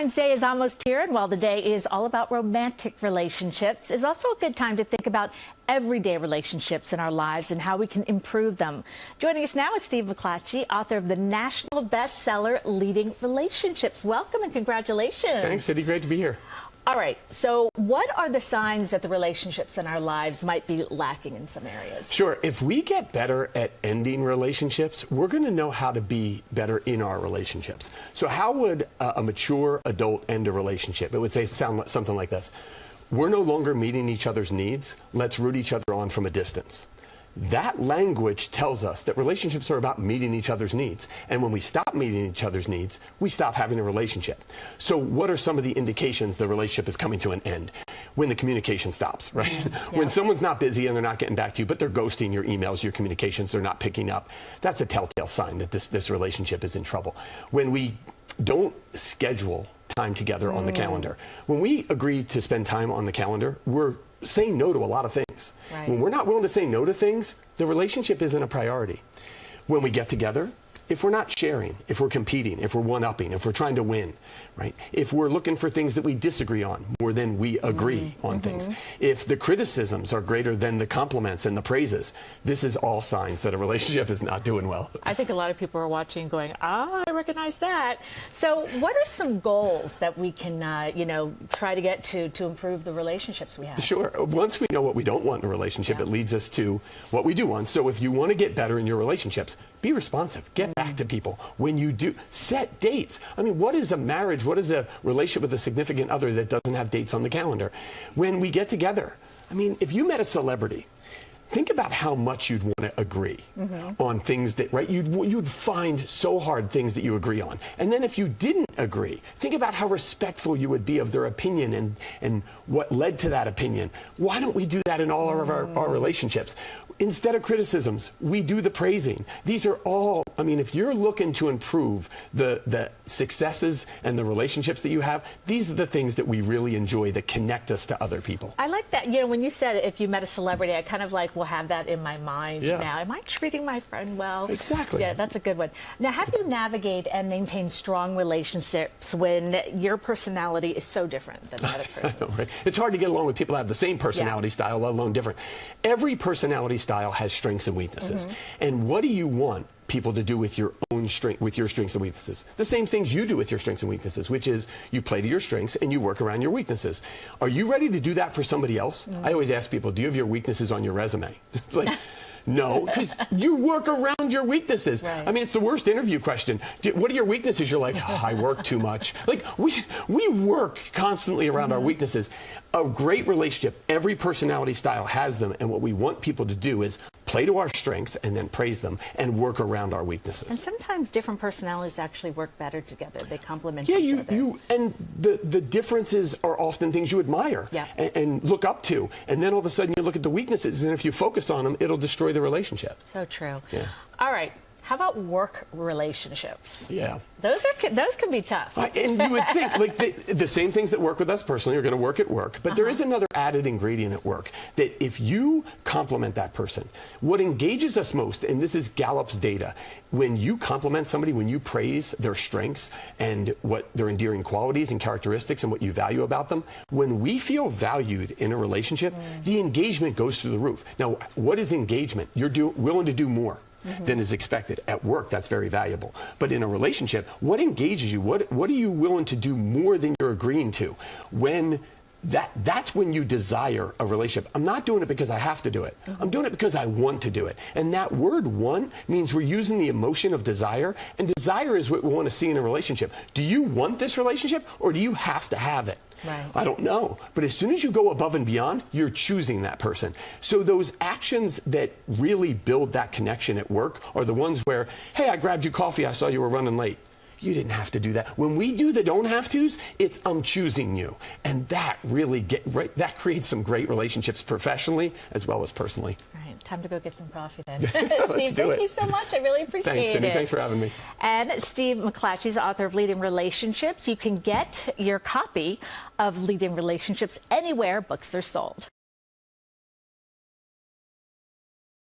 Valentine's Day is almost here, and while the day is all about romantic relationships, it's also a good time to think about everyday relationships in our lives and how we can improve them. Joining us now is Steve McClatchy, author of the national bestseller Leading Relationships. Welcome and congratulations. Thanks, Cindy. Great to be here. All right, so what are the signs that the relationships in our lives might be lacking in some areas? Sure. If we get better at ending relationships, we're going to know how to be better in our relationships. So how would a mature adult end a relationship? It would sound something like this. We're no longer meeting each other's needs. Let's root each other on from a distance. That language tells us that relationships are about meeting each other's needs. And when we stop meeting each other's needs, we stop having a relationship. So what are some of the indications the relationship is coming to an end? When the communication stops, right? Yeah. When someone's not busy and they're not getting back to you, but they're ghosting your emails, your communications, they're not picking up. That's a telltale sign that this relationship is in trouble. When we don't schedule time together on the calendar. When we agree to spend time on the calendar, we're saying no to a lot of things. Right. When we're not willing to say no to things, the relationship isn't a priority. When we get together, if we're not sharing, if we're competing, if we're one-upping, if we're trying to win, right? If we're looking for things that we disagree on more than we agree on things. If the criticisms are greater than the compliments and the praises, this is all signs that a relationship is not doing well. I think a lot of people are watching going, I recognize that. So what are some goals that we can, try to get to improve the relationships we have? Sure. Once we know what we don't want in a relationship, it leads us to what we do want. So if you want to get better in your relationships, be responsive. Get back to people. When you do, set dates. I mean, what is a marriage? What is a relationship with a significant other that doesn't have dates on the calendar? When we get together, I mean, if you met a celebrity, think about how much you'd want to agree on things that, right? You'd find so hard things that you agree on. And then if you didn't agree, think about how respectful you would be of their opinion and what led to that opinion. Why don't we do that in all of our relationships? Instead of criticisms, we do the praising. These are all, I mean, if you're looking to improve the successes and the relationships that you have, these are the things that we really enjoy that connect us to other people. I like that. You know, when you said if you met a celebrity, I kind of will have that in my mind now. Am I treating my friend well? Exactly. Yeah, that's a good one. Now, how do you navigate and maintain strong relationships when your personality is so different than the other person's? Right. It's hard to get along with people that have the same personality style, let alone different. Every personality style has strengths and weaknesses. And what do you want people to do with your own strength, with your strengths and weaknesses? The same things you do with your strengths and weaknesses, which is you play to your strengths and you work around your weaknesses. Are you ready to do that for somebody else? I always ask people, do you have your weaknesses on your resume? It's like, no, because you work around your weaknesses. Right. I mean, it's the worst interview question. What are your weaknesses? You're like, I work too much. Like, we work constantly around our weaknesses. A great relationship, every personality style has them, and what we want people to do is play to our strengths and then praise them and work around our weaknesses. And sometimes different personalities actually work better together. They complement each other. And the differences are often things you admire and look up to. And then all of a sudden you look at the weaknesses, and if you focus on them, it'll destroy the relationship. So true. Yeah. All right. How about work relationships? Yeah. Those can be tough. And you would think, like, the same things that work with us personally are going to work at work. But there is another added ingredient at work, that if you compliment that person, what engages us most, and this is Gallup's data, when you compliment somebody, when you praise their strengths and what their endearing qualities and characteristics and what you value about them, when we feel valued in a relationship, the engagement goes through the roof. Now, what is engagement? You're willing to do more than is expected. At work, that's very valuable. But in a relationship, what engages you? What are you willing to do more than you're agreeing to? When that's when you desire a relationship. I'm not doing it because I have to do it. I'm doing it because I want to do it. And that word "want" means we're using the emotion of desire, and desire is what we want to see in a relationship. Do you want this relationship, or do you have to have it? Right. I don't know. But as soon as you go above and beyond, you're choosing that person. So those actions that really build that connection at work are the ones where, hey, I grabbed you coffee, I saw you were running late. You didn't have to do that. When we do the don't have tos, it's I'm choosing you. And that really that creates some great relationships professionally as well as personally. All right, time to go get some coffee then. Steve, thank you so much. I really appreciate it. Thanks, Cindy. Thanks for having me. And Steve McClatchy is the author of Leading Relationships. You can get your copy of Leading Relationships anywhere books are sold.